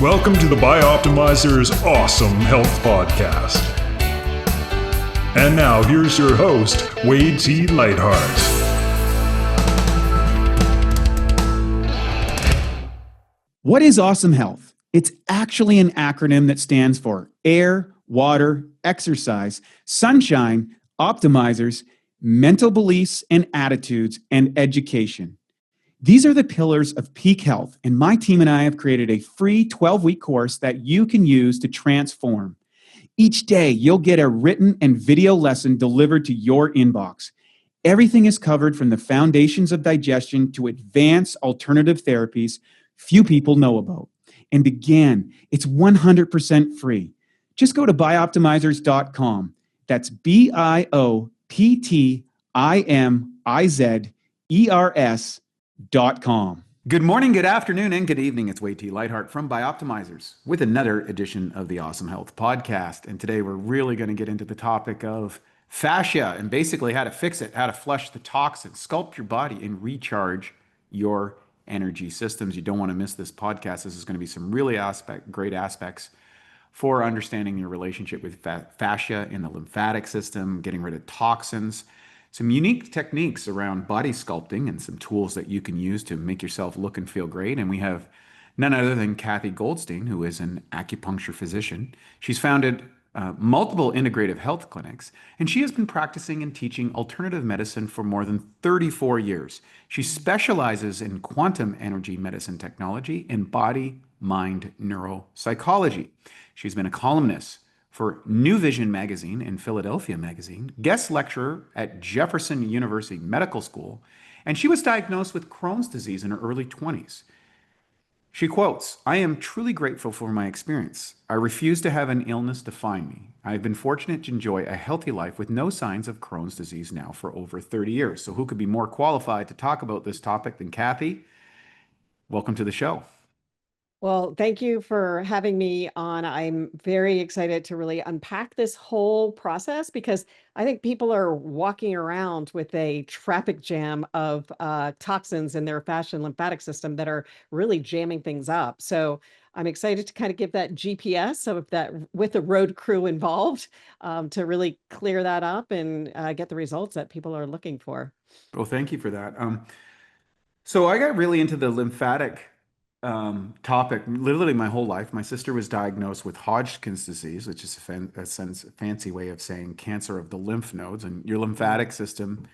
Welcome to the Bioptimizers Awesome Health Podcast. And now here's your host, Wade T. Lightheart. What is awesome health? It's actually an acronym that stands for air, water, exercise, sunshine, optimizers, mental beliefs and attitudes, and education. These are the pillars of peak health, and my team and I have created a free 12-week course that you can use to transform. Each day, you'll get a written and video lesson delivered to your inbox. Everything is covered from the foundations of digestion to advanced alternative therapies few people know about. And again, it's 100% free. Just go to bioptimizers.com. That's bioptimizers.com. Good morning, good afternoon, and good evening. It's Wade T. Lightheart from Bioptimizers with another edition of the Awesome Health Podcast. And today we're really going to get into the topic of fascia and basically how to fix it, how to flush the toxins, sculpt your body, and recharge your energy systems. You don't want to miss this podcast. This is going to be some really great aspects for understanding your relationship with fascia in the lymphatic system, getting rid of toxins, some unique techniques around body sculpting, and some tools that you can use to make yourself look and feel great. And we have none other than Cathy Goldstein, who is an acupuncture physician. She's founded multiple integrative health clinics, and she has been practicing and teaching alternative medicine for more than 34 years. She specializes in quantum energy medicine technology and body-mind neuropsychology. She's been a columnist for New Vision magazine and Philadelphia magazine, guest lecturer at Jefferson University Medical School, and she was diagnosed with Crohn's disease in her early 20s. She quotes, "I am truly grateful for my experience. I refuse to have an illness define me. I have been fortunate to enjoy a healthy life with no signs of Crohn's disease now for over 30 years. So who could be more qualified to talk about this topic than Cathy? Welcome to the show. Well, thank you for having me on. I'm very excited to really unpack this whole process because I think people are walking around with a traffic jam of toxins in their fascia and lymphatic system that are really jamming things up. So I'm excited to kind of give that GPS of that with the road crew involved to really clear that up and get the results that people are looking for. Well, thank you for that. So I got really into the lymphatic topic literally my whole life. My sister was diagnosed with Hodgkin's disease, which is a fancy way of saying cancer of the lymph nodes. And your lymphatic system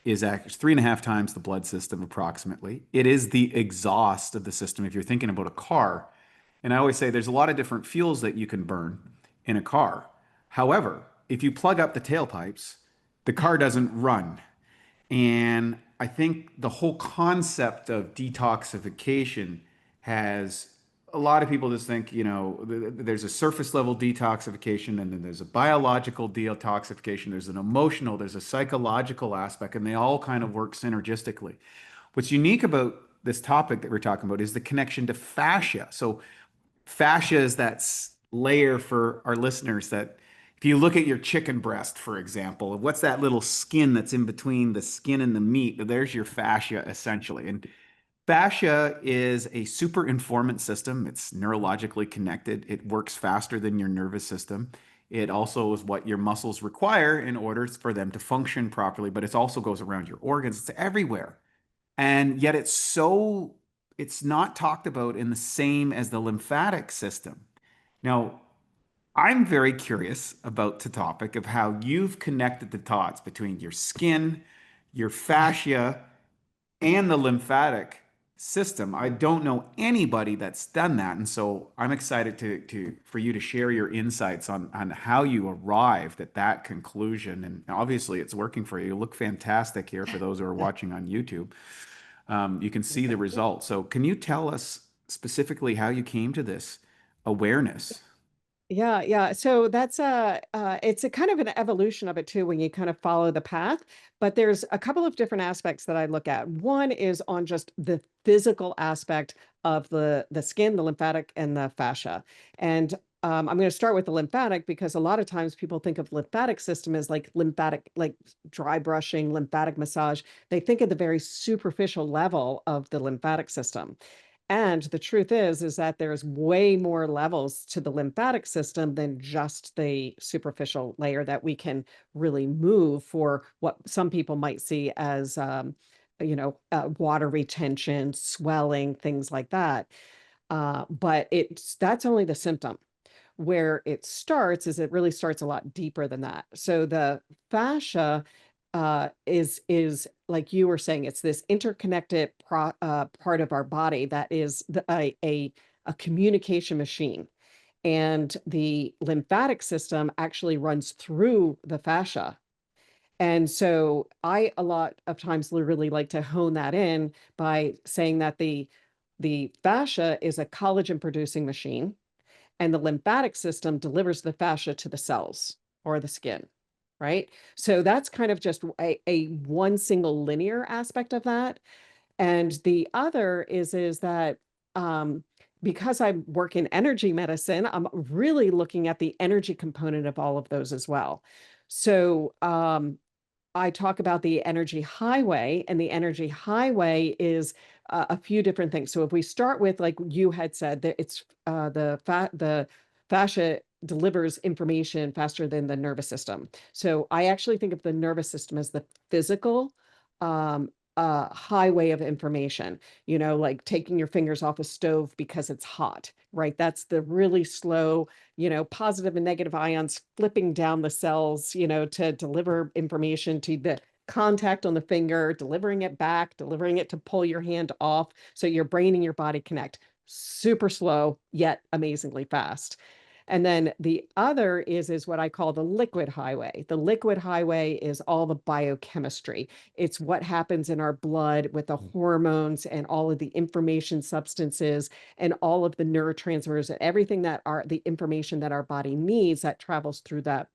is actually 3.5 times the blood system approximately. It is the exhaust of the system if you're thinking about a car. And I always say there's a lot of different fuels that you can burn in a car. However, if you plug up the tailpipes, the car doesn't run. And I think the whole concept of detoxification has a lot of people just think, there's a surface level detoxification, and then there's a biological detoxification, there's an emotional, there's a psychological aspect, and they all kind of work synergistically. What's unique about this topic that we're talking about is the connection to fascia. So fascia is that layer for our listeners that if you look at your chicken breast, for example, what's that little skin that's in between the skin and the meat? There's your fascia essentially. And fascia is a super informant system. It's neurologically connected. It works faster than your nervous system. It also is what your muscles require in order for them to function properly, but it also goes around your organs. It's everywhere. And yet it's not talked about in the same as the lymphatic system. Now, I'm very curious about the topic of how you've connected the dots between your skin, your fascia, and the lymphatic system. I don't know anybody that's done that. And so I'm excited for you to share your insights on how you arrived at that conclusion. And obviously it's working for you. You look fantastic here for those who are watching on YouTube. You can see the results. So can you tell us specifically how you came to this awareness? Yeah. So that's it's a kind of an evolution of it too when you kind of follow the path. But there's a couple of different aspects that I look at. One is on just the physical aspect of the skin, the lymphatic, and the fascia. And I'm going to start with the lymphatic because a lot of times people think of lymphatic system as like lymphatic, like dry brushing, lymphatic massage. They think at the very superficial level of the lymphatic system. And the truth is that there's way more levels to the lymphatic system than just the superficial layer that we can really move for what some people might see as, water retention, swelling, things like that. But that's only the symptom. Where it starts is it really starts a lot deeper than that. So the fascia is like you were saying, it's this interconnected part of our body that is a communication machine. And the lymphatic system actually runs through the fascia. And so I a lot of times really like to hone that in by saying that the fascia is a collagen producing machine, and the lymphatic system delivers the fascia to the cells or the skin, right? So that's kind of just a one single linear aspect of that. And the other is that because I work in energy medicine, I'm really looking at the energy component of all of those as well. So I talk about the energy highway, and the energy highway is a few different things. So if we start with, like you had said, that it's the fascia delivers information faster than the nervous system. So I actually think of the nervous system as the physical highway of information, like taking your fingers off a stove because it's hot, right? That's the really slow, positive and negative ions flipping down the cells, to deliver information to the contact on the finger, delivering it back, delivering it to pull your hand off. So your brain and your body connect. Super slow, yet amazingly fast. And then the other is what I call the liquid highway. The liquid highway is all the biochemistry. It's what happens in our blood with the hormones and all of the information substances and all of the neurotransmitters and everything that are the information that our body needs that travels through that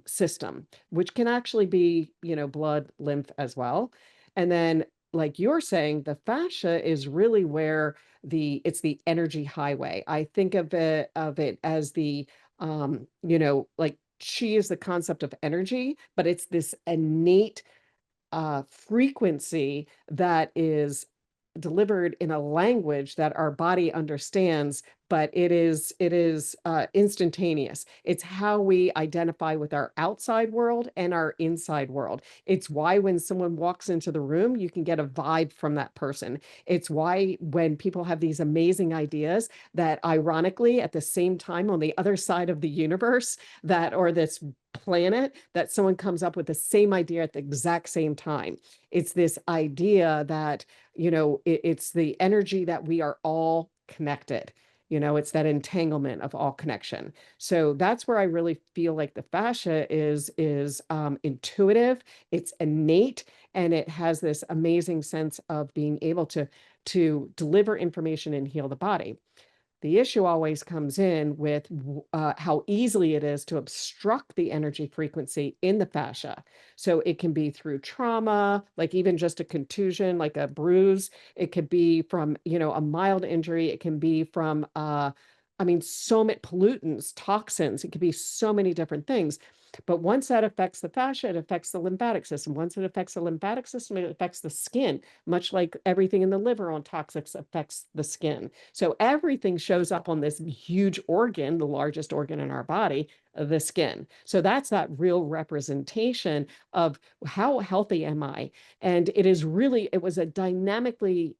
system, which can actually be, blood, lymph as well. And then, like you're saying, the fascia is really where it's the energy highway. I think of it as the like chi is the concept of energy, but it's this innate frequency that is delivered in a language that our body understands, but it is instantaneous. It's how we identify with our outside world and our inside world. It's why when someone walks into the room, you can get a vibe from that person. It's why when people have these amazing ideas that ironically at the same time on the other side of the universe or this planet, that someone comes up with the same idea at the exact same time. It's this idea that, it's the energy that we are all connected. It's that entanglement of all connection. So that's where I really feel like the fascia is intuitive, it's innate, and it has this amazing sense of being able to deliver information and heal the body. The issue always comes in with how easily it is to obstruct the energy frequency in the fascia. So it can be through trauma, like even just a contusion, like a bruise. It could be from, a mild injury. It can be from, so many pollutants, toxins. It could be so many different things. But once that affects the fascia, it affects the lymphatic system. Once it affects the lymphatic system, it affects the skin, much like everything in the liver on toxics affects the skin. So everything shows up on this huge organ, the largest organ in our body, the skin. So that's that real representation of how healthy am I? And it was a dynamically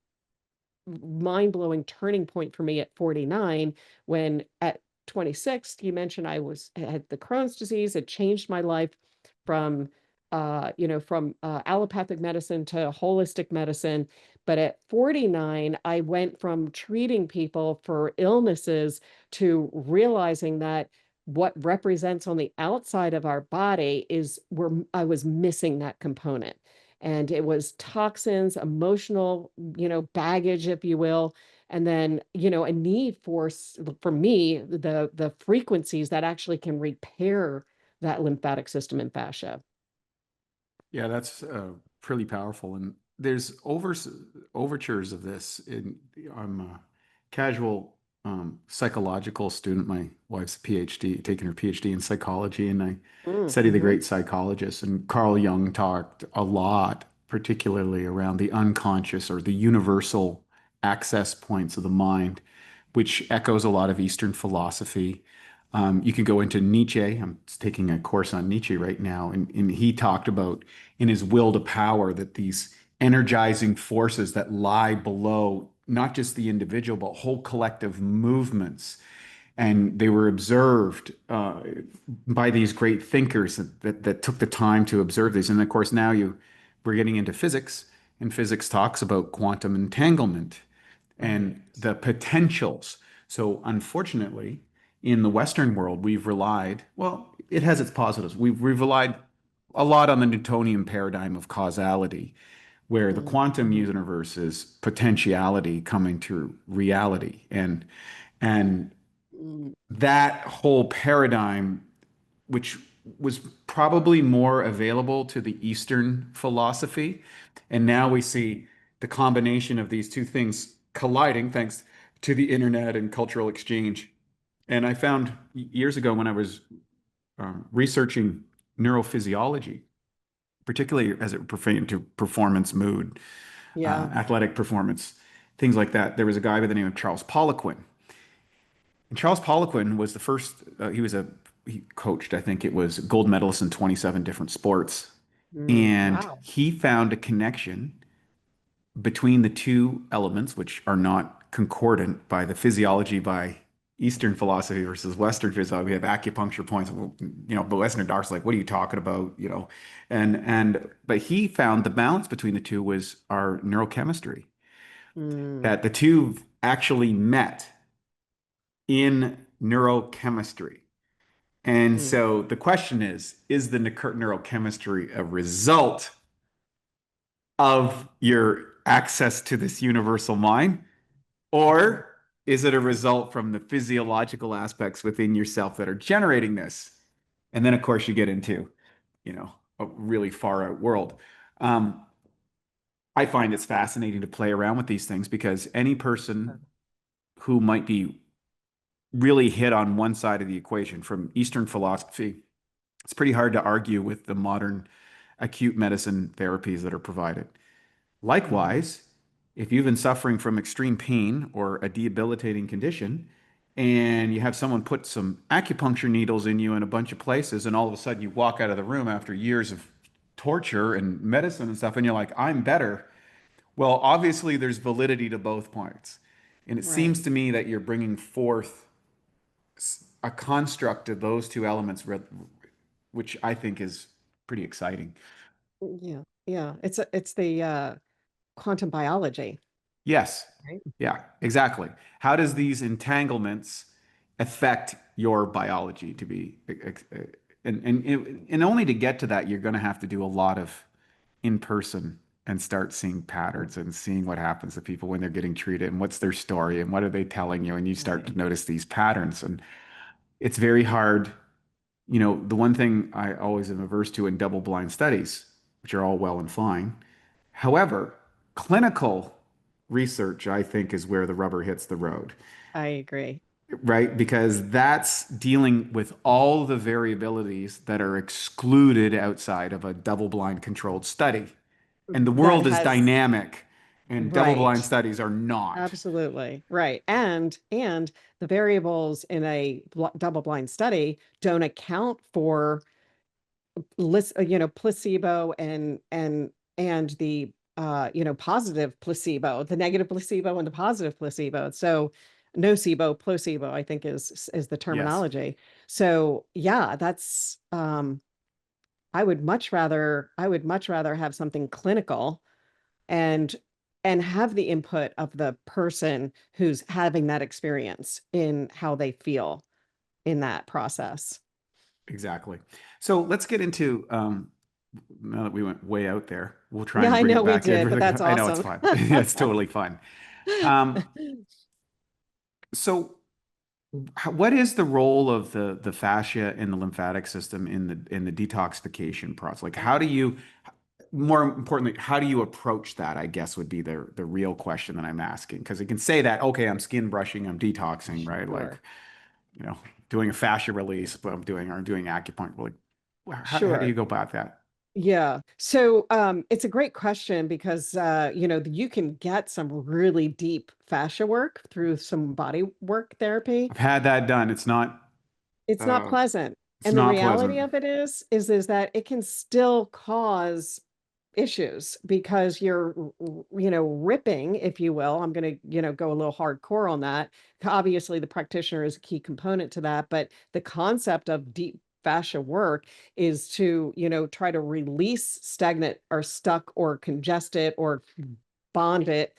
mind-blowing turning point for me at 49 when at 26, you mentioned I had the Crohn's disease. It changed my life from, allopathic medicine to holistic medicine. But at 49, I went from treating people for illnesses to realizing that what represents on the outside of our body is where I was missing that component. And it was toxins, emotional, baggage, if you will, and then a need for me the frequencies that actually can repair that lymphatic system and fascia. Yeah, that's pretty powerful. And there's overtures of this. I'm a casual psychological student. My wife's a PhD, taking her PhD in psychology, and I study the great psychologists. And Carl Jung talked a lot, particularly around the unconscious or the universal access points of the mind, which echoes a lot of Eastern philosophy. You can go into Nietzsche. I'm taking a course on Nietzsche right now, and he talked about in his Will to Power that these energizing forces that lie below not just the individual, but whole collective movements. And they were observed by these great thinkers that took the time to observe these. And of course, now we're getting into physics, and physics talks about quantum entanglement and the potentials. So, unfortunately, in the Western world, we've relied, well, it has its positives. We've relied a lot on the Newtonian paradigm of causality, where the quantum universe is potentiality coming to reality. And that whole paradigm, which was probably more available to the Eastern philosophy. And now we see the combination of these two things colliding thanks to the internet and cultural exchange. And I found years ago when I was researching neurophysiology, particularly as it pertained to performance, mood, Yeah. athletic performance, things like that, there was a guy by the name of Charles Poliquin. And Charles Poliquin was the first, he coached, I think it was gold medalist in 27 different sports. And Wow. he found a connection between the two elements, which are not concordant by the physiology by Eastern philosophy versus Western physiology. We have acupuncture points. But Western doctors like, what are you talking about? But he found the balance between the two was our neurochemistry, Mm, that the two actually met in neurochemistry. And mm, so the question is the neurochemistry a result of your access to this universal mind? Or is it a result from the physiological aspects within yourself that are generating this? And then, of course, you get into, a really far out world. Um, I find it's fascinating to play around with these things because any person who might be really hit on one side of the equation from Eastern philosophy, it's pretty hard to argue with the modern acute medicine therapies that are provided. Likewise, if you've been suffering from extreme pain or a debilitating condition, and you have someone put some acupuncture needles in you in a bunch of places, and all of a sudden you walk out of the room after years of torture and medicine and stuff, and you're like, I'm better. Well, obviously, there's validity to both points. And it right. seems to me that you're bringing forth a construct of those two elements, which I think is pretty exciting. Yeah. Yeah. It's the quantum biology, Yes. right? Yeah, exactly. How does these entanglements affect your biology to be and only to get to that, you're going to have to do a lot of in person and start seeing patterns and seeing what happens to people when they're getting treated and what's their story and what are they telling you, and you start Right. to notice these patterns. And it's very hard. The one thing I always am averse to in double blind studies, which are all well and fine. However, clinical research, I think, is where the rubber hits the road, I agree. right? Because that's dealing with all the variabilities that are excluded outside of a double blind controlled study. And the That world is has dynamic, and double blind right. studies are not. Absolutely. Right. And the variables in a double blind study don't account for placebo and the positive placebo, the negative placebo and the positive placebo. So nocebo, placebo, I think is the Yes, terminology. So yeah, that's I would much rather have something clinical and have the input of the person who's having that experience in how they feel in that process. exactly. So let's get into now that we went way out there, we'll try Yeah, and I bring know it we back in. did, but that's I know it's awesome. fun. It's totally fun. Um, so what is the role of the fascia in the lymphatic system in the detoxification process? Like, how do you, more importantly, how do you approach that? I guess would be the real question that I'm asking, because it can say that, okay, I'm skin brushing, I'm detoxing, right? Like, Sure. you know, doing a fascia release, but I'm doing acupuncture. Like, how do you Sure. go about that? Yeah. So it's a great question because you can get some really deep fascia work through some body work therapy. I've had that done. It's not Uh, pleasant. it's And the not reality pleasant. of it is that it can still cause issues because you're ripping, if you will. I'm going to go a little hardcore on that. Obviously the practitioner is a key component to that, but the concept of deep fascia work is to try to release stagnant or stuck or congested or bonded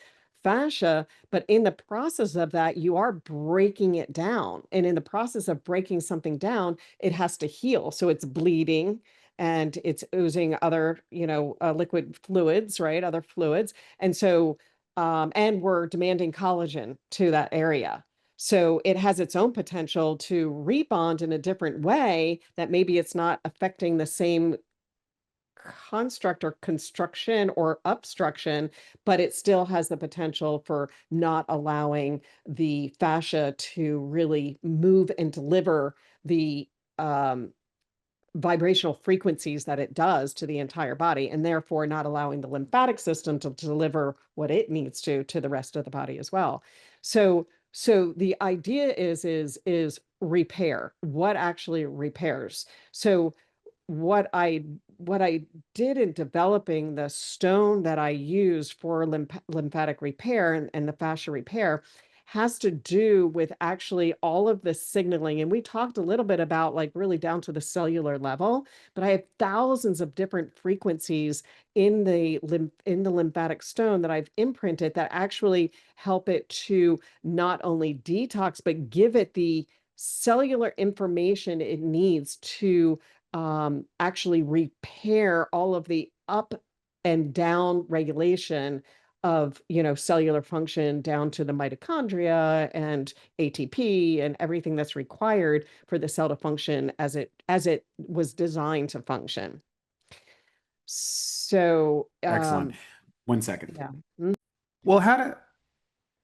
fascia, but in the process of that you are breaking it down, and in the process of breaking something down it has to heal, so it's bleeding and it's oozing other liquid fluids, right, other fluids. And so and we're demanding collagen to that area, so it has its own potential to rebond in a different way that maybe it's not affecting the same construct or construction or obstruction, but it still has the potential for not allowing the fascia to really move and deliver the um, vibrational frequencies that it does to the entire body, and therefore not allowing the lymphatic system to deliver what it needs to the rest of the body as well. So the idea is repair. What actually repairs? So what I what I did in developing the stone that I use for lymphatic repair and the fascia repair has to do with actually all of the signaling. And we talked a little bit about like really down to the cellular level, but I have thousands of different frequencies in the lymphatic stone that I've imprinted that actually help it to not only detox, but give it the cellular information it needs to actually repair all of the up and down regulation of cellular function down to the mitochondria and ATP and everything that's required for the cell to function as it was designed to function. So Excellent. 1 second. yeah. Well,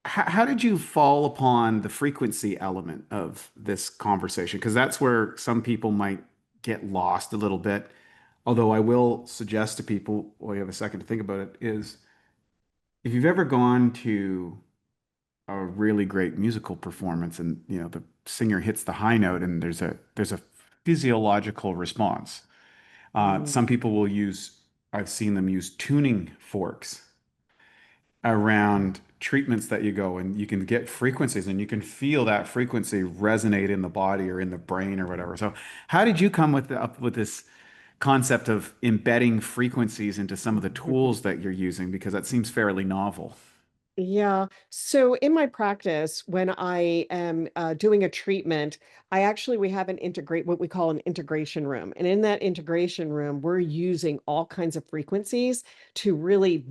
how did you fall upon the frequency element of this conversation? Because that's where some people might get lost a little bit. Although I will suggest to people, while you have a second to think about it, is if you've ever gone to a really great musical performance and the singer hits the high note and there's a physiological response. Mhm. Some people will use, I've seen them use tuning forks around treatments that you go and you can get frequencies and you can feel that frequency resonate in the body or in the brain or whatever. So how did you come up with this concept of embedding frequencies into some of the tools that you're using? Because that seems fairly novel. Yeah. So in my practice, when I am doing a treatment, we have what we call an integration room. And in that integration room, we're using all kinds of frequencies to really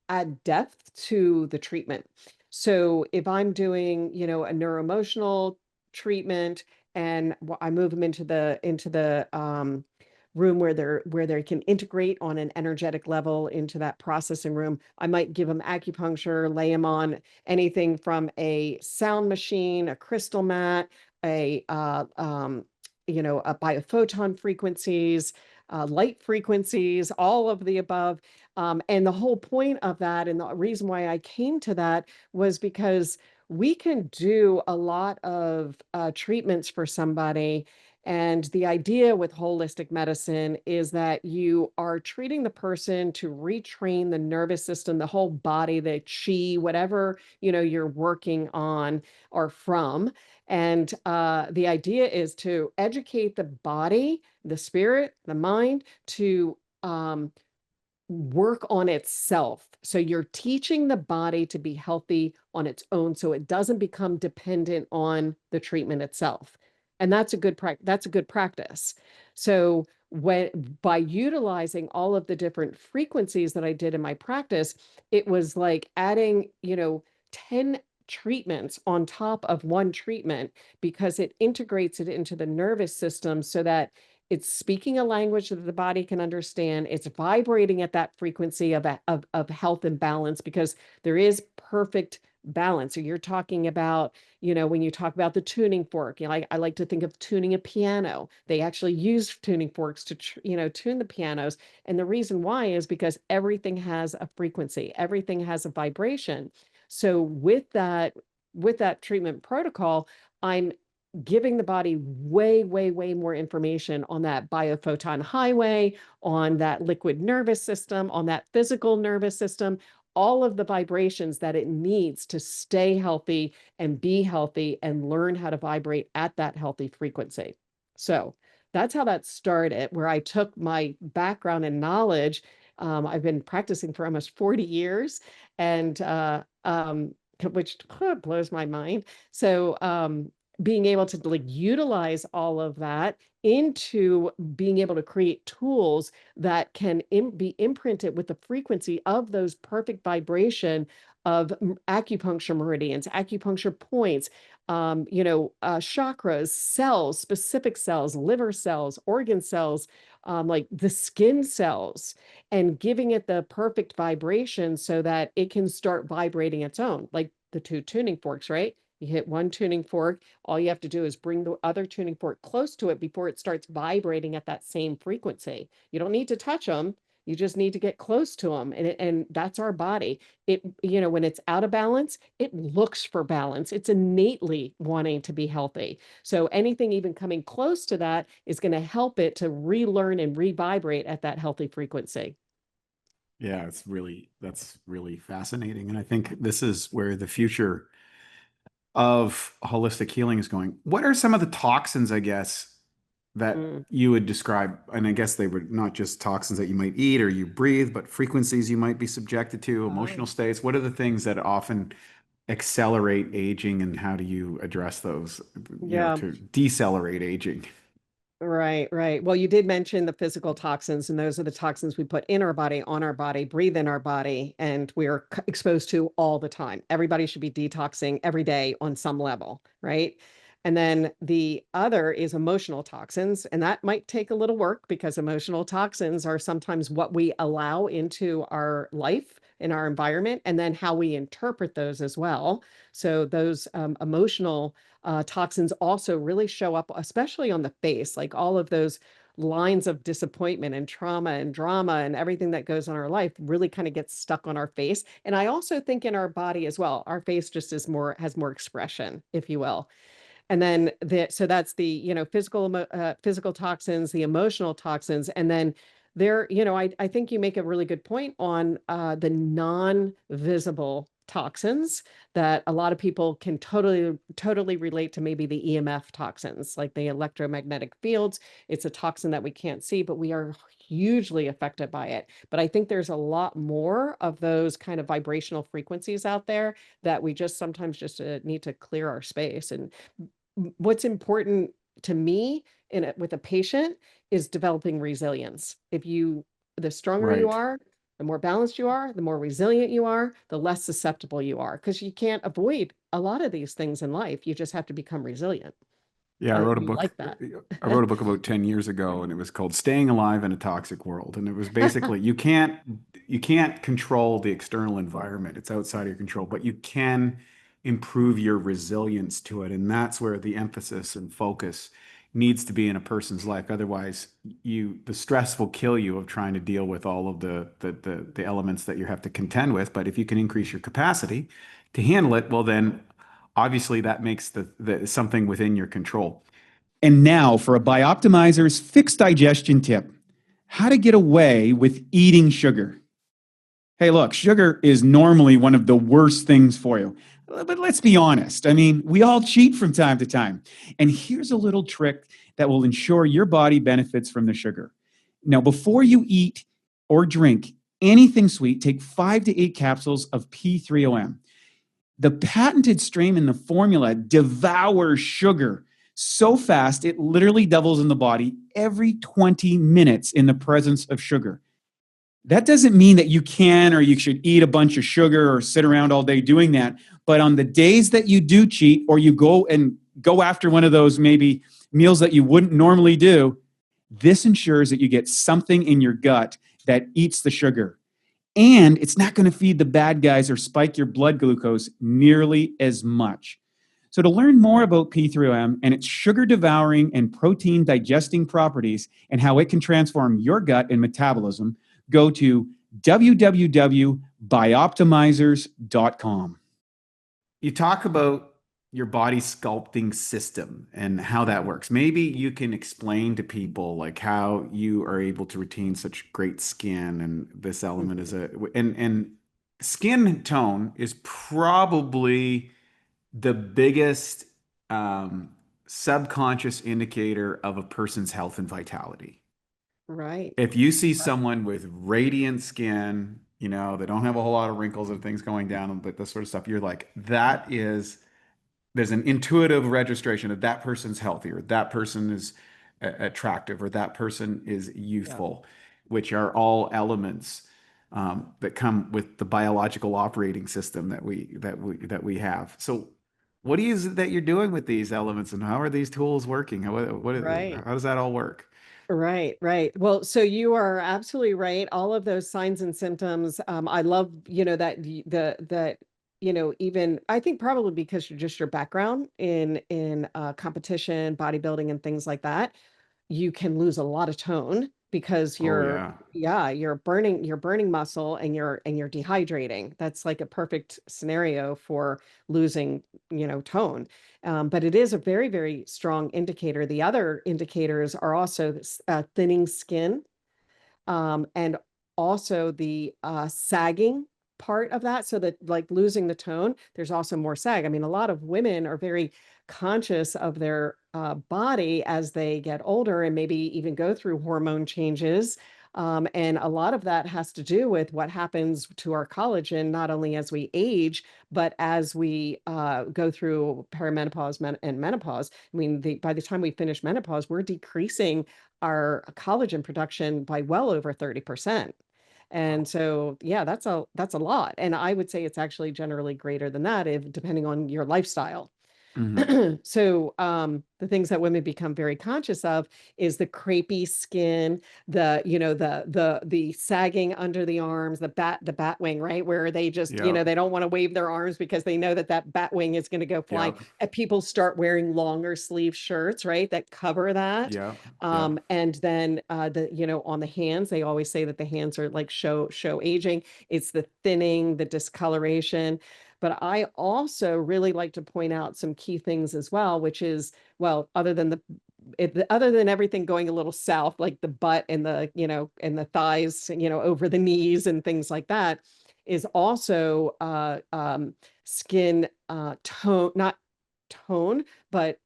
add depth to the treatment. So if I'm doing, a neuroemotional treatment and I move them into the room where they can integrate on an energetic level into that processing room, I might give them acupuncture, lay them on anything from a sound machine, a crystal mat, a biophoton frequencies, light frequencies, all of the above. And the whole point of that, and the reason why I came to that, was because we can do a lot of treatments for somebody. And the idea with holistic medicine is that you are treating the person to retrain the nervous system, the whole body, the chi, whatever, you're working on or from. And the idea is to educate the body, the spirit, the mind to work on itself. So you're teaching the body to be healthy on its own so it doesn't become dependent on the treatment itself. And that's a good practice. So by utilizing all of the different frequencies that I did in my practice, it was like adding, 10 treatments on top of one treatment because it integrates it into the nervous system so that it's speaking a language that the body can understand. It's vibrating at that frequency of health and balance because there is perfect balance. So you're talking about, when you talk about the tuning fork, I like to think of tuning a piano. They actually use tuning forks to, tune the pianos. And the reason why is because everything has a frequency, everything has a vibration. So with that treatment protocol, I'm giving the body way, way, way more information on that biophoton highway, on that liquid nervous system, on that physical nervous system, all of the vibrations that it needs to stay healthy and be healthy and learn how to vibrate at that healthy frequency. So that's how that started, where I took my background and knowledge. I've been practicing for almost 40 years, and which blows my mind. So being able to like utilize all of that into being able to create tools that can be imprinted with the frequency of those perfect vibration of acupuncture meridians, acupuncture points, chakras, cells, specific cells, liver cells, organ cells, like the skin cells, and giving it the perfect vibration so that it can start vibrating its own, like the two tuning forks, right? You hit one tuning fork, all you have to do is bring the other tuning fork close to it before it starts vibrating at that same frequency. You don't need to touch them. You just need to get close to them. And that's our body. When it's out of balance, it looks for balance. It's innately wanting to be healthy. So anything even coming close to that is going to help it to relearn and revibrate at that healthy frequency. Yeah, that's really fascinating. And I think this is where the future of holistic healing is going. What are some of the toxins, I guess, that you would describe? And I guess they would not just toxins that you might eat or you breathe, but frequencies you might be subjected to, emotional states. What are the things that often accelerate aging, and how do you address those, to decelerate aging? Right, right. Well, you did mention the physical toxins, and those are the toxins we put in our body, on our body, breathe in our body, and we're exposed to all the time. Everybody should be detoxing every day on some level, right? And then the other is emotional toxins, and that might take a little work because emotional toxins are sometimes what we allow into our life, in our environment, and then how we interpret those as well. So those emotional toxins also really show up, especially on the face, like all of those lines of disappointment and trauma and drama and everything that goes on in our life really kind of gets stuck on our face. And I also think in our body as well, our face just has more expression, if you will. And then so that's the, physical toxins, the emotional toxins. And then I think you make a really good point on the non-visible toxins that a lot of people can totally relate to, maybe the EMF toxins, like the electromagnetic fields. It's a toxin that we can't see, but we are hugely affected by it. But I think there's a lot more of those kind of vibrational frequencies out there that we just sometimes just need to clear our space. And what's important to me with a patient is developing resilience. The stronger you are, the more balanced you are, the more resilient you are, the less susceptible you are, because you can't avoid a lot of these things in life. You just have to become resilient. Yeah, I wrote a book. Like that. I wrote a book about 10 years ago, and it was called Staying Alive in a Toxic World. And it was basically you can't control the external environment. It's outside of your control, but you can improve your resilience to it. And that's where the emphasis and focus needs to be in a person's life. Otherwise, the stress will kill you of trying to deal with all of the elements that you have to contend with. But if you can increase your capacity to handle it, well, then obviously that makes the something within your control. And now for a Bioptimizers fixed digestion tip: how to get away with eating sugar. Hey, look, sugar is normally one of the worst things for you. But let's be honest. I mean, we all cheat from time to time. And here's a little trick that will ensure your body benefits from the sugar. Now, before you eat or drink anything sweet, take 5 to 8 capsules of P3OM. The patented strain in the formula devours sugar so fast it literally doubles in the body every 20 minutes in the presence of sugar. That doesn't mean that you can or you should eat a bunch of sugar or sit around all day doing that. But on the days that you do cheat, or you go after one of those maybe meals that you wouldn't normally do, this ensures that you get something in your gut that eats the sugar. And it's not going to feed the bad guys or spike your blood glucose nearly as much. So to learn more about P3OM and its sugar-devouring and protein-digesting properties and how it can transform your gut and metabolism, go to www.bioptimizers.com. You talk about your body sculpting system and how that works. Maybe you can explain to people like how you are able to retain such great skin, and this element is and skin tone is probably the biggest subconscious indicator of a person's health and vitality. Right. If you see someone with radiant skin, they don't have a whole lot of wrinkles and things going down, but this sort of stuff, you're like, there's an intuitive registration of that person's healthy, or that person is attractive, or that person is youthful, which are all elements that come with the biological operating system that we have. So what is it that you're doing with these elements, and how are these tools working? Right. How does that all work? Right, right. Well, so you are absolutely right. All of those signs and symptoms. I love, even I think probably because you're just your background in competition, bodybuilding, and things like that, you can lose a lot of tone because Oh yeah. you're burning muscle and you're dehydrating. That's like a perfect scenario for losing, tone. But it is a very, very strong indicator. The other indicators are also thinning skin, and also the sagging part of that. So that, like, losing the tone, there's also more sag. I mean, a lot of women are very conscious of their body as they get older and maybe even go through hormone changes. And a lot of that has to do with what happens to our collagen, not only as we age, but as we go through perimenopause and menopause. I mean, by the time we finish menopause, we're decreasing our collagen production by well over 30%. And so, yeah, that's a lot. And I would say it's actually generally greater than that, if depending on your lifestyle. Mhm. So, the things that women become very conscious of is the crepey skin, the sagging under the arms, the bat wing, right? Where they just, Yep. they don't want to wave their arms because they know that that bat wing is going to go flying. Yep. And people start wearing longer sleeve shirts, right? That cover that. Yep. Yep. And then on the hands, they always say that the hands are like show aging. It's the thinning, the discoloration. But I also really like to point out some key things as well, which is, well, other than everything going a little south, like the butt and the thighs, over the knees and things like that, is also skin tone, not tone, but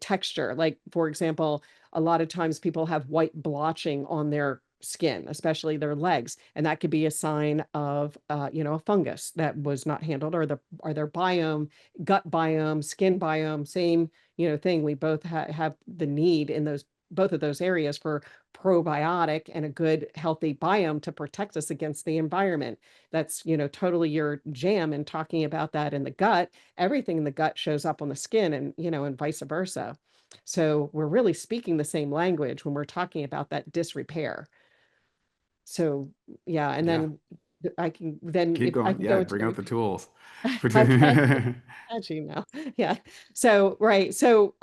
texture. Like, for example, a lot of times people have white blotching on their skin, especially their legs, and that could be a sign of a fungus that was not handled, or their biome, gut biome, skin biome, same thing. We both have the need in those both of those areas for probiotic and a good healthy biome to protect us against the environment. That's totally your jam. And talking about that in the gut, everything in the gut shows up on the skin, and vice versa. So we're really speaking the same language when we're talking about that disrepair. So, yeah, and Yeah. then I can then Keep if I going. can Yeah. go into Bring out the the tools. okay. As you know. Yeah. So, right. So,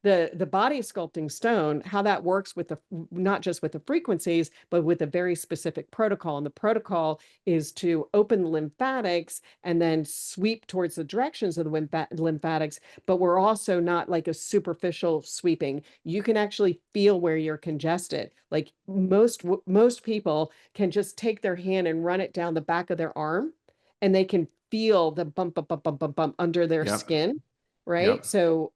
the body sculpting stone, how that works with not just with the frequencies, but with a very specific protocol. And the protocol is to open the lymphatics and then sweep towards the directions of the lymphatics. But we're also not like a superficial sweeping. You can actually feel where you're congested. Like most people can just take their hand and run it down the back of their arm, and they can feel the bump, bump, bump, bump, bump, bump under their Yep. skin, right? Yep. So,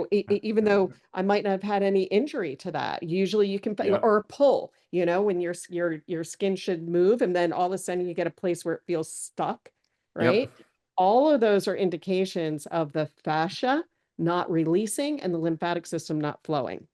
even though I might not have had any injury to that, usually you can, Yep. or a pull, when your skin should move, and then all of a sudden you get a place where it feels stuck, Yep. right? All of those are indications of the fascia not releasing and the lymphatic system not flowing.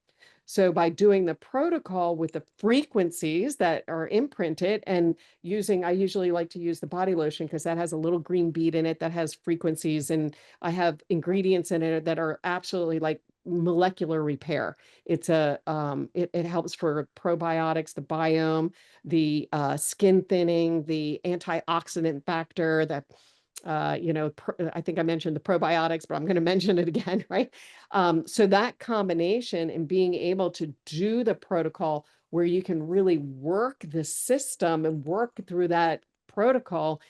So by doing the protocol with the frequencies that are imprinted, and I usually like to use the body lotion because that has a little green bead in it that has frequencies, and I have ingredients in it that are absolutely like molecular repair. It's it helps for probiotics, the biome, the skin thinning, the antioxidant factor, that I think I mentioned the probiotics, but I'm going to mention it again, right? So that combination and being able to do the protocol where you can really work the system and work through that protocol,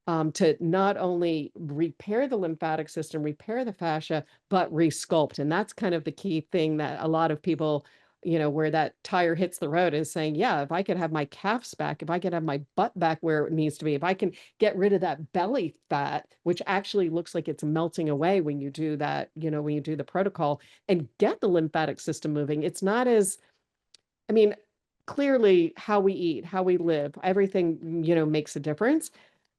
to not only repair the lymphatic system, repair the fascia, but resculpt. And that's kind of the key thing that a lot of people, where that tire hits the road, is saying, yeah, if I could have my calves back, if I could have my butt back where it needs to be, if I can get rid of that belly fat, which actually looks like it's melting away when you do that, when you do the protocol, and get the lymphatic system moving. It's not as, I mean, clearly how we eat, how we live, everything, makes a difference.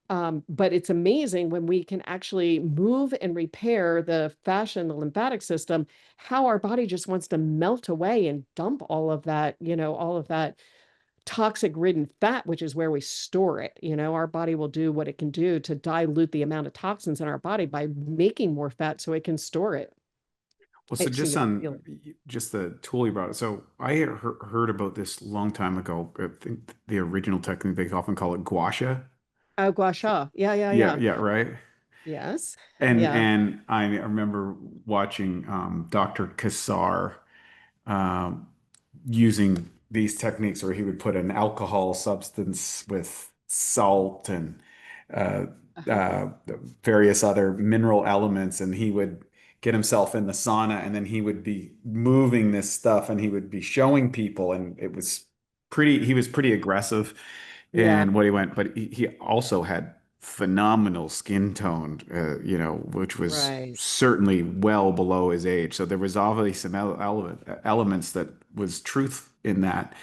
But it's amazing when we can actually move and repair the fascia and the lymphatic system, how our body just wants to melt away and dump all of that, all of that toxic ridden fat, which is where we store it. Our body will do what it can do to dilute the amount of toxins in our body by making more fat so it can store it. Well, so Excuse just me, on just the tool you brought. So I had heard about this long time ago. I think the original technique, they often call it gua sha. oh, gua sha. Yeah, yeah, Yeah, yeah. yeah, right. Yes. And Yeah. and I remember watching Dr. Kassar um, using these techniques where he would put an alcohol substance with salt and uh, Uh-huh. uh, various other mineral elements, and he would get himself in the sauna, and then he would be moving this stuff, and he would be showing people, and it was he was pretty aggressive Yeah. in what he went, but he also had phenomenal skin tone, which was Right. certainly well below his age. So there was obviously some elements that was truth in that.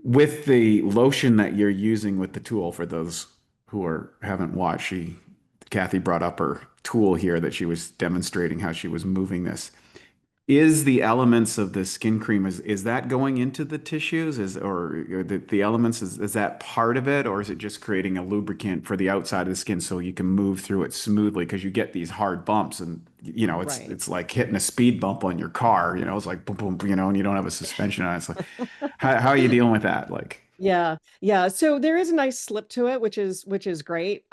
With the lotion that you're using with the tool, for those who haven't watched, Cathy brought up her tool here that she was demonstrating how she was moving this. Is the elements of the skin cream, is that going into the tissues, or the elements, is that part of it, or is it just creating a lubricant for the outside of the skin so you can move through it smoothly? Because you get these hard bumps, and Right. it's like hitting a speed bump on your car. It's like boom boom, and you don't have a suspension on it. It's like, how are you dealing with that? Like, Yeah, yeah. So there is a nice slip to it, which is great.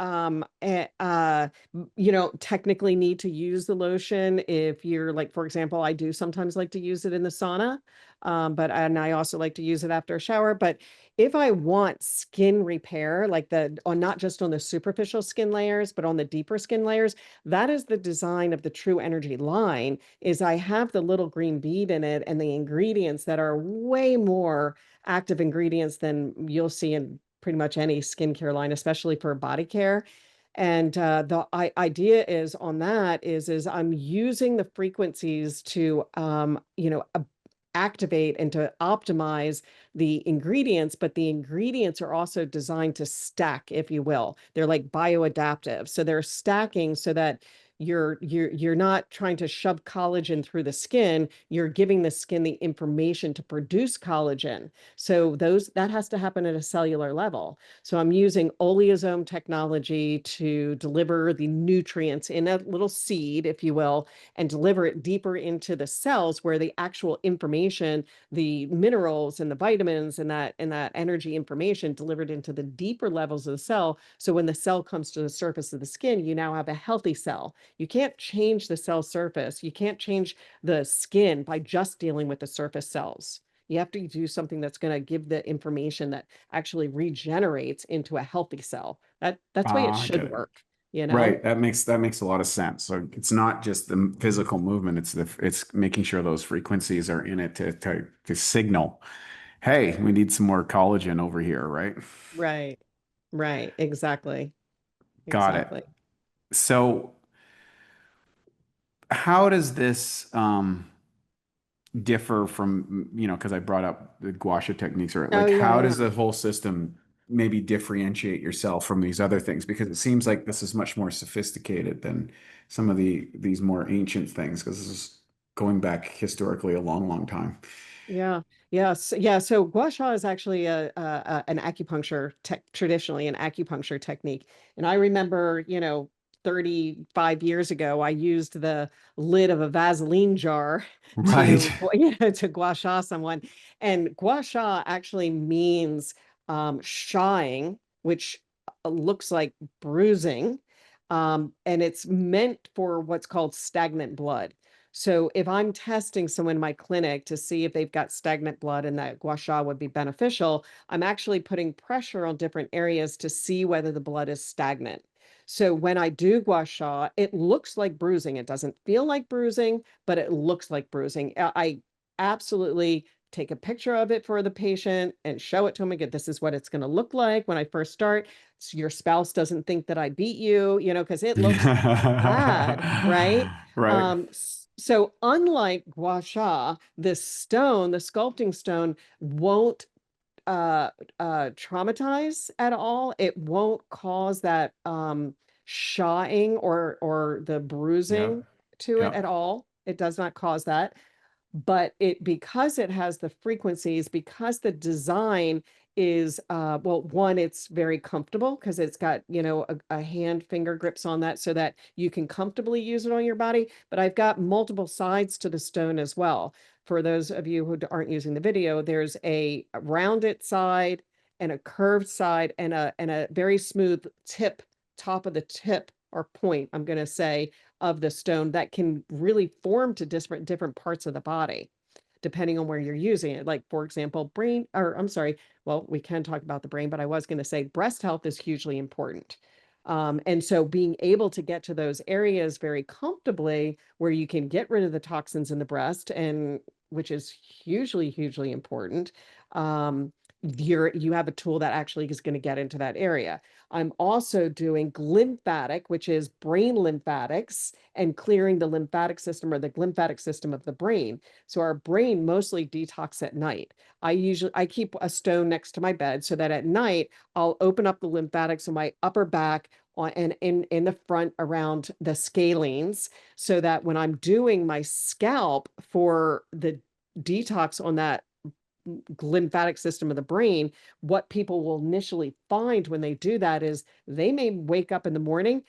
Technically need to use the lotion if you're like, for example, I do sometimes like to use it in the sauna, and I also like to use it after a shower. But if I want skin repair, like not just on the superficial skin layers, but on the deeper skin layers, that is the design of the True Energy line. Is I have the little green bead in it and the ingredients that are way more active ingredients than you'll see in pretty much any skincare line, especially for body care. And the idea is on that is I'm using the frequencies to activate and to optimize the ingredients, but the ingredients are also designed to stack, if you will. They're like bioadaptive. So they're stacking so that you're not trying to shove collagen through the skin. You're giving the skin the information to produce collagen. So that has to happen at a cellular level. So I'm using oleosome technology to deliver the nutrients in a little seed, if you will, and deliver it deeper into the cells where the actual information, the minerals and the vitamins and that energy information delivered into the deeper levels of the cell. So when the cell comes to the surface of the skin, you now have a healthy cell. You can't change the cell surface. You can't change the skin by just dealing with the surface cells. You have to do something that's going to give the information that actually regenerates into a healthy cell. That's the way it I get should it. work, Right. That makes a lot of sense. So it's not just the physical movement, it's making sure those frequencies are in it to signal, hey, we need some more collagen over here, right? Right. Right. Exactly. Got it. Exactly. So how does this differ from, because I brought up the gua sha techniques, or Oh like, yeah, how yeah. does the whole system maybe differentiate yourself from these other things? Because it seems like this is much more sophisticated than some of these more ancient things, because this is going back historically a long, long time. Yeah. Yes. Yeah. So gua sha is actually an acupuncture traditionally an acupuncture technique. And I remember, 35 years ago, I used the lid of a Vaseline jar Right. to gua sha someone. And gua sha actually means shawing, which looks like bruising. And it's meant for what's called stagnant blood. So if I'm testing someone in my clinic to see if they've got stagnant blood and that gua sha would be beneficial, I'm actually putting pressure on different areas to see whether the blood is stagnant. So when I do gua sha, it looks like bruising. It doesn't feel like bruising, but it looks like bruising. I absolutely take a picture of it for the patient and show it to them again. This is what it's going to look like when I first start. So your spouse doesn't think that I beat you, because it looks bad, right? Right. So unlike gua sha, this stone, the sculpting stone, won't traumatize at all. It won't cause that shawing or the Yeah. bruising to it Yeah. at all. It does not cause that. But because it has the frequencies, because the design is well, one, it's very comfortable because it's got, a hand finger grips on that so that you can comfortably use it on your body. But I've got multiple sides to the stone as well. For those of you who aren't using the video, there's a rounded side and a curved side and a very smooth top of the tip or point, I'm going to say, of the stone that can really form to different parts of the body, depending on where you're using it. Like, for example, brain, or I'm sorry, well, we can talk about the brain, but I was going to say breast health is hugely important. And so being able to get to those areas very comfortably where you can get rid of the toxins in the breast, and which is hugely important. You have a tool that actually is going to get into that area. I'm also doing lymphatic, which is brain lymphatics, and clearing the lymphatic system or the lymphatic system of the brain. So our brain mostly detox at night. I keep a stone next to my bed so that at night I'll open up the lymphatics in my upper back and in the front around the scalenes, so that when I'm doing my scalp for the detox on that lymphatic system of the brain, what people will initially find when they do that is they may wake up in the morning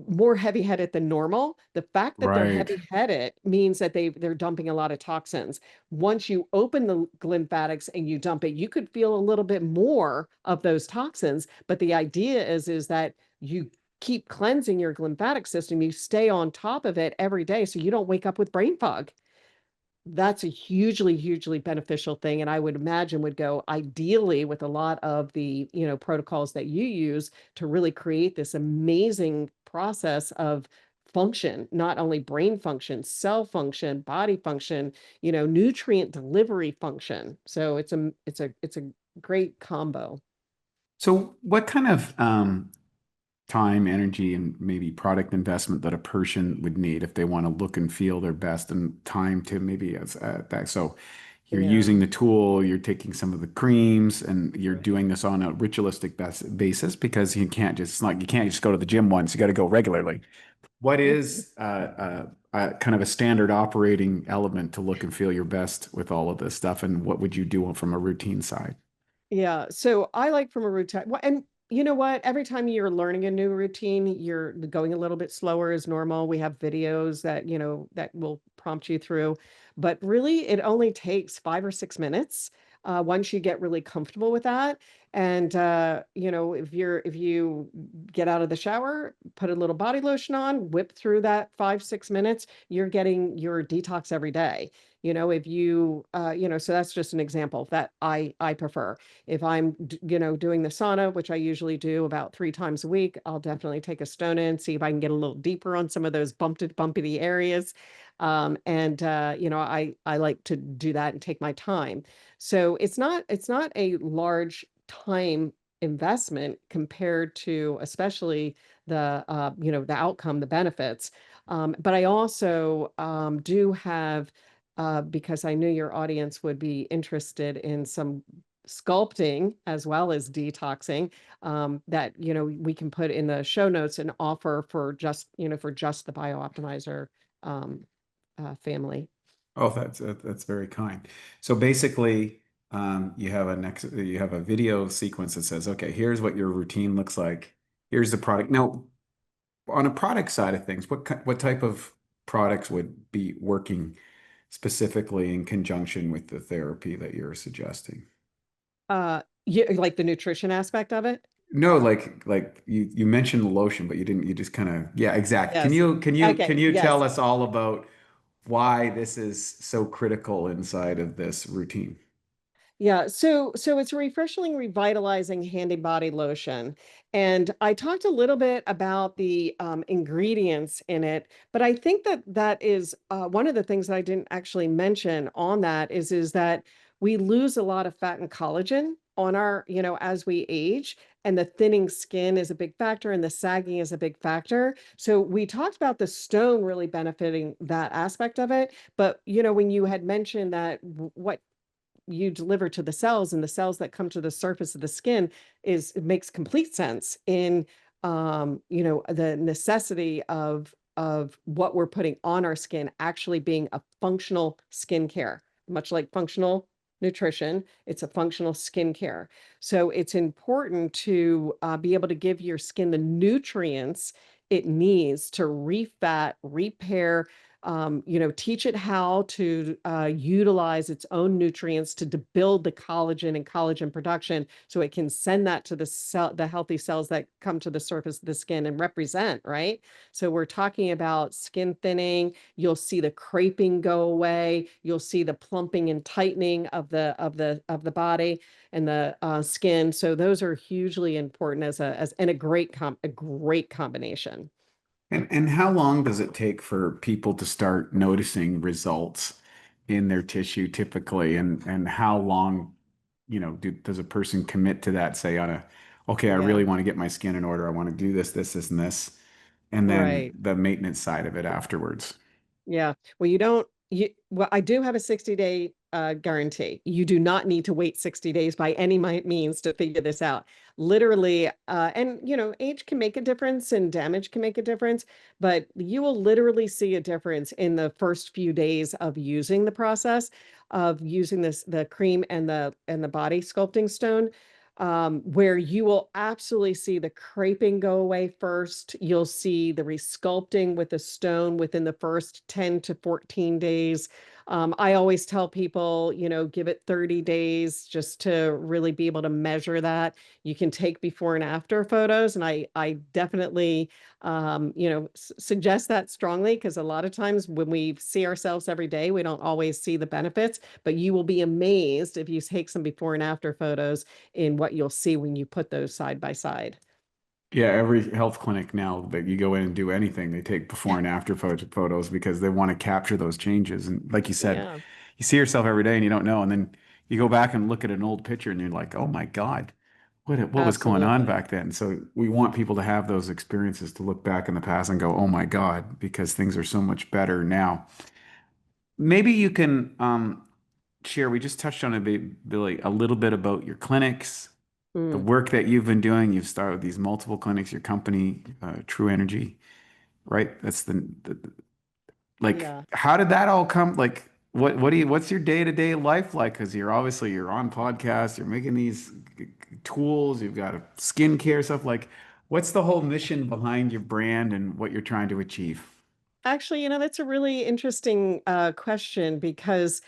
more heavy-headed than normal. The fact that they're Right. heavy-headed means that they're dumping a lot of toxins. Once you open the lymphatics and you dump it, you could feel a little bit more of those toxins. But the idea is that you keep cleansing your lymphatic system. You stay on top of it every day so you don't wake up with brain fog. That's a hugely beneficial thing, and I would imagine would go ideally with a lot of the, protocols that you use to really create this amazing process of function, not only brain function, cell function, body function, nutrient delivery function. So it's a great combo. So what kind of time, energy, and maybe product investment that a person would need if they want to look and feel their best, and time to maybe as that? So you're Yeah. using the tool, you're taking some of the creams, and you're doing this on a ritualistic basis because you can't just go to the gym once. You got to go regularly. What is kind of a standard operating element to look and feel your best with all of this stuff, and what would you do from a routine side? Yeah, so I like from a routine, and you know what? Every time you're learning a new routine, you're going a little bit slower is normal. We have videos that, that will prompt you through, but really it only takes 5 or 6 minutes once you get really comfortable with that. And if you get out of the shower, put a little body lotion on, whip through that 5, 6 minutes, you're getting your detox every day. If you so that's just an example that I prefer. If I'm, doing the sauna, which I usually do about 3 times a week, I'll definitely take a stone in, see if I can get a little deeper on some of those bumpy areas. I like to do that and take my time. So it's not a large time investment compared to especially the outcome, the benefits. But I also do have because I knew your audience would be interested in some sculpting as well as detoxing, that we can put in the show notes and offer for just the Bioptimizer um, family. Oh, that's very kind. So basically, you have a video sequence that says, okay, here's what your routine looks like. Here's the product. Now, on a product side of things, what type of products would be working specifically in conjunction with the therapy that you're suggesting? Yeah, like the nutrition aspect of it. No, like you mentioned the lotion, but you didn't. You just kind of yeah, exact. Can Yes. you can you can Okay. you tell Yes. us all about why this is so critical inside of this routine? Yeah, so it's a refreshing, revitalizing handy body lotion. And I talked a little bit about the ingredients in it, but I think that that is one of the things that I didn't actually mention on that is that we lose a lot of fat and collagen on our, as we age, and the thinning skin is a big factor, and the sagging is a big factor. So we talked about the stone really benefiting that aspect of it, but when you had mentioned that what you deliver to the cells and the cells that come to the surface of the skin it makes complete sense in the necessity of what we're putting on our skin actually being a functional skincare, much like functional nutrition. It's a functional skincare. So it's important to be able to give your skin the nutrients it needs to refat, repair, teach it how to utilize its own nutrients to build the collagen and collagen production so it can send that to the healthy cells that come to the surface of the skin and represent, right? So we're talking about skin thinning. You'll see the creping go away. You'll see the plumping and tightening of the body and the skin. So those are hugely important and a great combination. And how long does it take for people to start noticing results in their tissue typically? And how long, does a person commit to that, say on a, okay, I Yeah, really want to get my skin in order. I want to do this, and this, and then right. the maintenance side of it afterwards. Yeah. Well, well, I do have a 60-day guarantee. You do not need to wait 60 days by any means to figure this out. Literally, and age can make a difference and damage can make a difference, but you will literally see a difference in the first few days of using the process of using the cream and the body sculpting stone. Where you will absolutely see the creping go away first. You'll see the resculpting with the stone within the first 10 to 14 days. I always tell people, give it 30 days just to really be able to measure that. You can take before and after photos, and I definitely, suggest that strongly because a lot of times when we see ourselves every day, we don't always see the benefits, but you will be amazed if you take some before and after photos in what you'll see when you put those side by side. Yeah, every health clinic now that you go in and do anything, they take before Yeah. and after photos because they want to capture those changes. And like you said, Yeah, you see yourself every day and you don't know. And then you go back and look at an old picture and you're like, oh my God, what was going on absolutely. back then? So we want people to have those experiences to look back in the past and go, oh my God, because things are so much better now. Maybe you can share, we just touched on it, Billy, a little bit about your clinics, the Mm, work that you've been doing. You've started these multiple clinics, your company, True Energy, right? That's like, yeah. how did that all come? Like, what's your day-to-day life like? Because you're on podcasts, you're making these tools, you've got a skincare stuff. Like, what's the whole mission behind your brand and what you're trying to achieve? Actually, that's a really interesting question because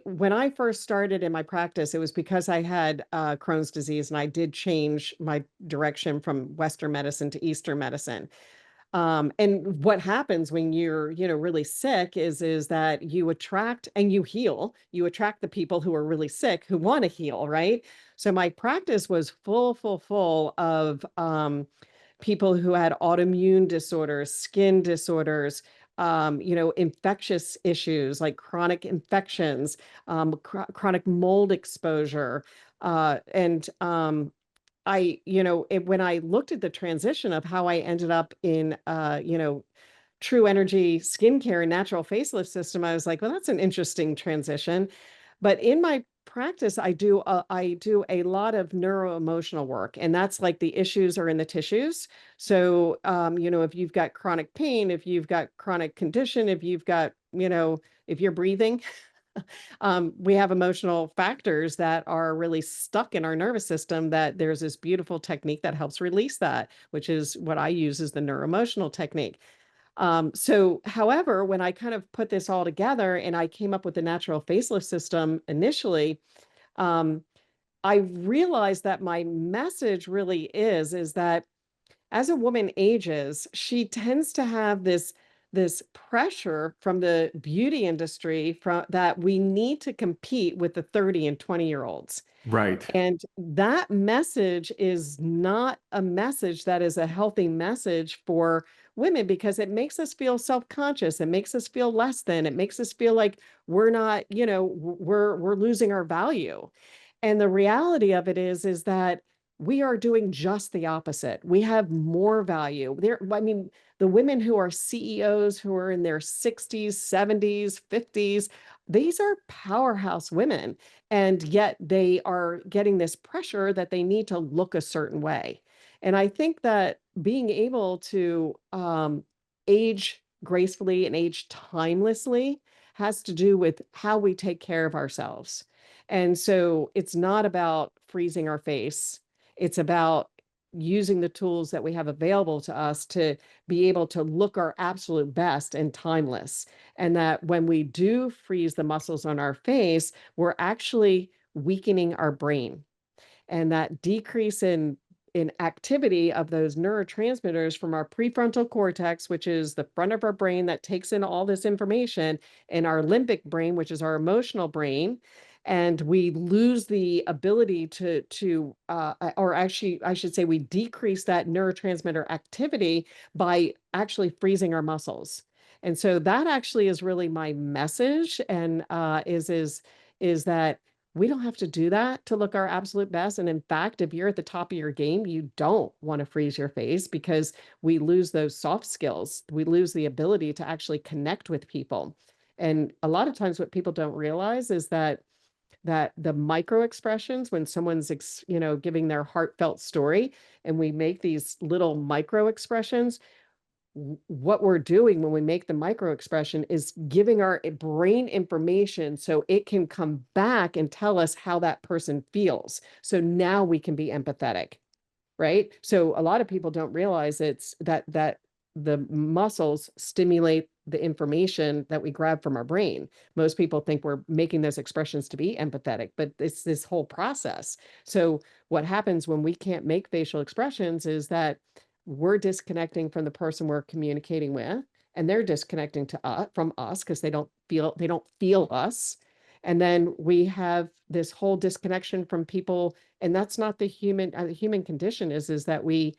when I first started in my practice, it was because I had Crohn's disease and I did change my direction from Western medicine to Eastern medicine. And what happens when you're, really sick is that you attract and you heal. You attract the people who are really sick who want to heal, right? So my practice was full of people who had autoimmune disorders, skin disorders, infectious issues like chronic infections, chronic mold exposure, and when I looked at the transition of how I ended up in, True Energy skincare and natural facelift system, I was like, well, that's an interesting transition. But in my practice, I do a lot of neuroemotional work, and that's like the issues are in the tissues. So, if you've got chronic pain, if you've got chronic condition, if you've got, if you're breathing, We have emotional factors that are really stuck in our nervous system, that there's this beautiful technique that helps release that, which is what I use, is the neuroemotional technique. So, however, when I kind of put this all together and I came up with the natural facelift system initially, um, I realized that my message really is that as a woman ages, she tends to have this pressure from the beauty industry from that we need to compete with the 30 and 20-year-olds. Right. And that message is not a message that is a healthy message for women, because it makes us feel self-conscious. It makes us feel less than. It makes us feel like we're not, we're losing our value. And the reality of it is that we are doing just the opposite. We have more value. I mean, the women who are CEOs, who are in their 60s, 70s, 50s, these are powerhouse women. And yet they are getting this pressure that they need to look a certain way. And I think that being able to age gracefully and age timelessly has to do with how we take care of ourselves. And so it's not about freezing our face. It's about using the tools that we have available to us to be able to look our absolute best and timeless. And that when we do freeze the muscles on our face, we're actually weakening our brain. And that decrease in activity of those neurotransmitters from our prefrontal cortex, which is the front of our brain that takes in all this information, and our limbic brain, which is our emotional brain. And we lose the ability or actually, I should say, we decrease that neurotransmitter activity by actually freezing our muscles. And so that actually is really my message, and is that we don't have to do that to look our absolute best. And in fact, if you're at the top of your game, you don't want to freeze your face, because we lose those soft skills. We lose the ability to actually connect with people. And a lot of times what people don't realize is that the micro expressions, when someone's giving their heartfelt story, and we make these little micro expressions, what we're doing when we make the micro expression is giving our brain information so it can come back and tell us how that person feels. So now we can be empathetic, right? So a lot of people don't realize it's that the muscles stimulate the information that we grab from our brain. Most people think we're making those expressions to be empathetic, but it's this whole process. So what happens when we can't make facial expressions is that we're disconnecting from the person we're communicating with, and they're disconnecting from us, because they don't feel us. And then we have this whole disconnection from people, and that's not the human condition. Is that we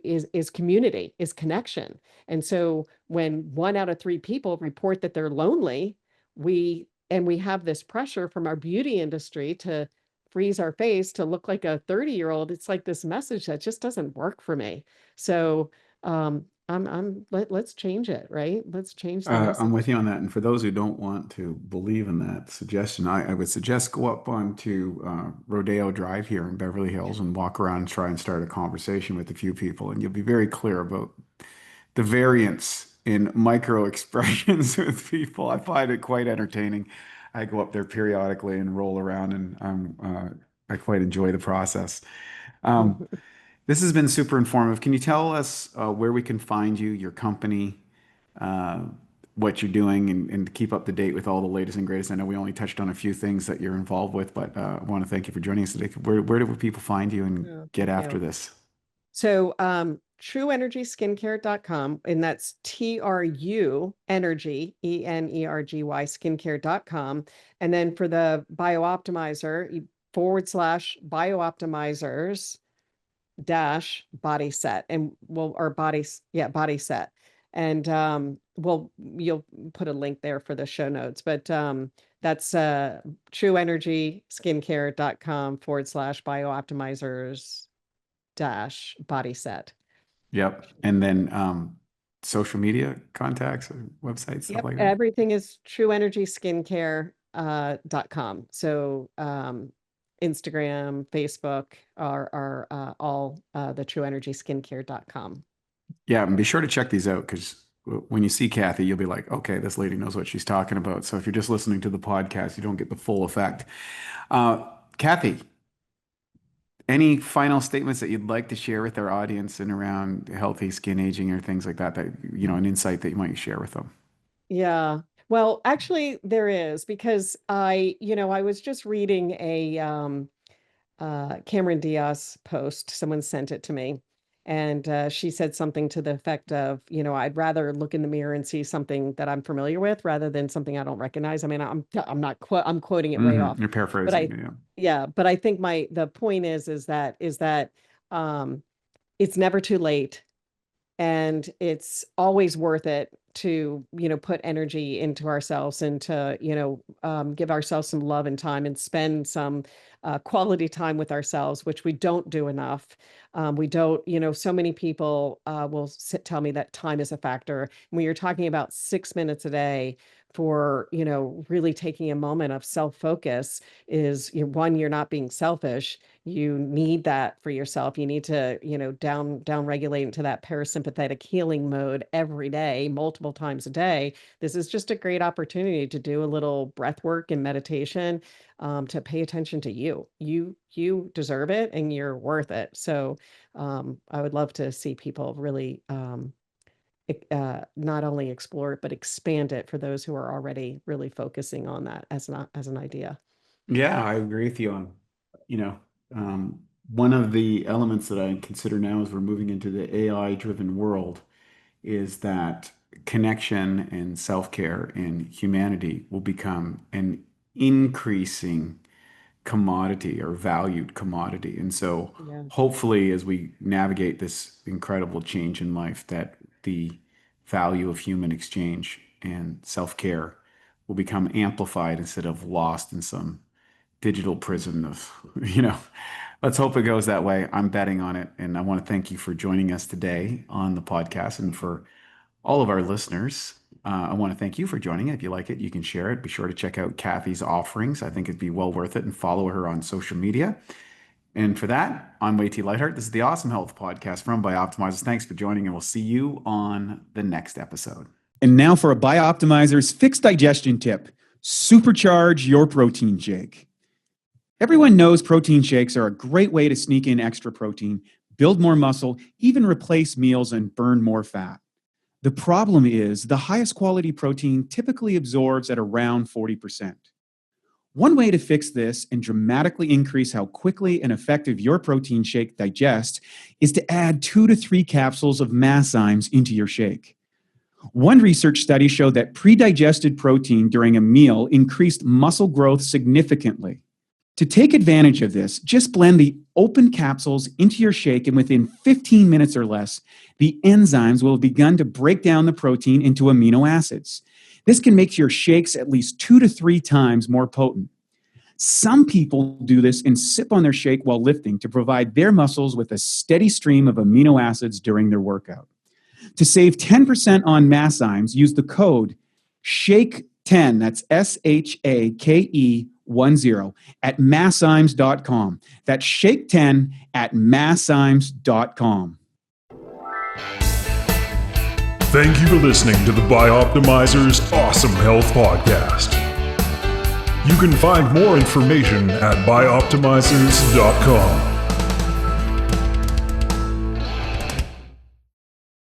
is community, is connection. And so when 1 out of 3 people report that they're lonely, we have this pressure from our beauty industry to freeze our face to look like a 30-year-old. It's like this message that just doesn't work for me. So let's change it, right? Let's change the message. I'm with you on that. And for those who don't want to believe in that suggestion, I would suggest go up onto Rodeo Drive here in Beverly Hills and walk around and try and start a conversation with a few people, and you'll be very clear about the variance in micro expressions with people. I find it quite entertaining. I go up there periodically and roll around, and I quite enjoy the process. Um, this has been super informative. Can you tell us where we can find you, your company, uh, what you're doing, and keep up to date with all the latest and greatest? I know we only touched on a few things that you're involved with, but I want to thank you for joining us today. Where do people find you and Yeah, get thank after you. this? So truenergyskincare.com, and that's TRU energy, ENERGY skincare.com. And then for the Bioptimizer, /Bioptimizers dash body set, and body set. And you'll put a link there for the show notes, but that's truenergyskincare.com /Bioptimizers dash body set. Yep. And then social media contacts, or websites, stuff Yep, like that. everything is truenergyskincare.com. So Instagram, Facebook are all the truenergyskincare.com. Yeah, and be sure to check these out because when you see Cathy, you'll be like, okay, this lady knows what she's talking about. So if you're just listening to the podcast, you don't get the full effect. Cathy, any final statements that you'd like to share with our audience and around healthy skin aging or things like that, an insight that you might share with them? Yeah. Well, actually, there is because I was just reading a Cameron Diaz post. Someone sent it to me, and she said something to the effect of, I'd rather look in the mirror and see something that I'm familiar with rather than something I don't recognize. I mean, I'm not I'm quoting it way off, You're but paraphrasing, yeah. yeah, but I think the point is that um, it's never too late, and it's always worth it to put energy into ourselves and to give ourselves some love and time and spend some quality time with ourselves, which we don't do enough. We don't, so many people will tell me that time is a factor. When you're talking about 6 minutes a day for really taking a moment of self-focus, is one, you're not being selfish. You need that for yourself. You need to down regulate into that parasympathetic healing mode every day, multiple times a day. This is just a great opportunity to do a little breath work and meditation, to pay attention to you deserve it and you're worth it. So I would love to see people really not only explore it but expand it for those who are already really focusing on that as an idea. Yeah, I agree with you on, you know, one of the elements that I consider now as we're moving into the AI-driven world is that connection and self-care and humanity will become an increasing commodity or valued commodity. And so Yeah. hopefully as we navigate this incredible change in life, that the value of human exchange and self-care will become amplified instead of lost in some digital prison of, let's hope it goes that way. I'm betting on it. And I want to thank you for joining us today on the podcast. And for all of our listeners, I want to thank you for joining it. If you like it, you can share it. Be sure to check out Cathy's offerings. I think it'd be well worth it, and follow her on social media. And for that, I'm Wei T. Lightheart. This is the Awesome Health Podcast from Bioptimizers. Thanks for joining, and we'll see you on the next episode. And now for a Bioptimizers fixed digestion tip: supercharge your protein shake. Everyone knows protein shakes are a great way to sneak in extra protein, build more muscle, even replace meals and burn more fat. The problem is the highest quality protein typically absorbs at around 40%. One way to fix this and dramatically increase how quickly and effective your protein shake digests is to add 2 to 3 capsules of masszymes into your shake. One research study showed that pre-digested protein during a meal increased muscle growth significantly. To take advantage of this, just blend the open capsules into your shake, and within 15 minutes or less, the enzymes will have begun to break down the protein into amino acids. This can make your shakes at least 2 to 3 times more potent. Some people do this and sip on their shake while lifting to provide their muscles with a steady stream of amino acids during their workout. To save 10% on masszymes, use the code SHAKE10, that's SHAKE10, at masszymes.com. That's SHAKE10 at masszymes.com. Thank you for listening to the Bioptimizers Awesome Health Podcast. You can find more information at bioptimizers.com.